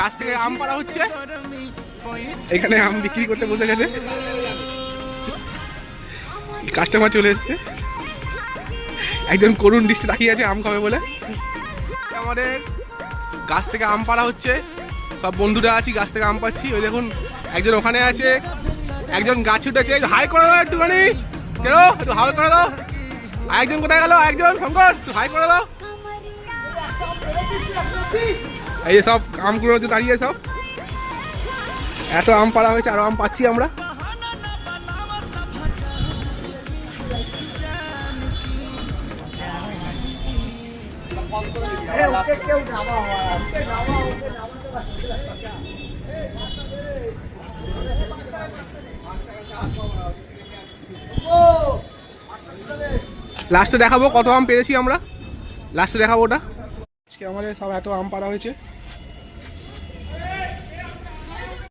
গাছ থেকে আম পাড়া হচ্ছে, এখানে আম বিক্রি করতে বসে গেছে, কাস্টমার চলে এসছে, একজন করুণ দৃষ্টি তাকিয়ে আছে আম খাবে বলে। আমাদের গাছ থেকে আম পাড়া হচ্ছে, সব বন্ধুরা আছি, গাছ থেকে আম পাচ্ছি। ওই দেখুন একজন ওখানে আছে, একজন গাছ উঠেছে, হাই করে দাও একটুখানি, কেন একটু হাই করে দাও। আরেকজন কোথায় গেল, একজন শঙ্কর একটু হাই করে দাও। এই সব আমগুলো হচ্ছে দাঁড়িয়ে, সব এত আম পাড়া হয়েছে, আরো আম পাচ্ছি আমরা। লাস্টে দেখাবো কত আম পেরেছি আমরা, লাস্টে দেখাবো ওটা। আজকে আমাদের সব এত আম পাড়া হয়েছে।